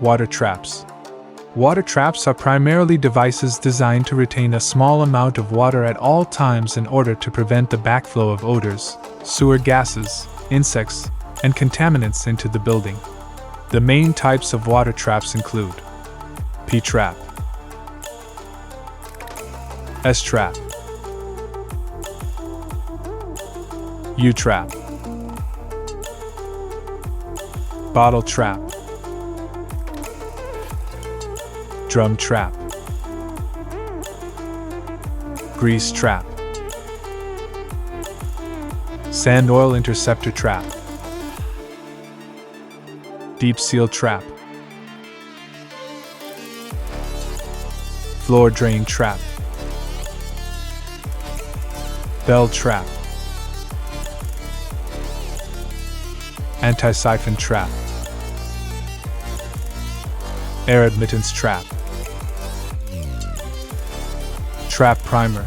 Water traps. Water traps are primarily devices designed to retain a small amount of water at all times in order to prevent the backflow of odors, sewer gases, insects, and contaminants into the building. The main types of water traps include P-trap, S-trap, U-trap, bottle trap, drum trap, grease trap, sand oil interceptor trap, deep seal trap, floor drain trap, bell trap, Anti-Siphon Trap, air admittance trap, trap primer,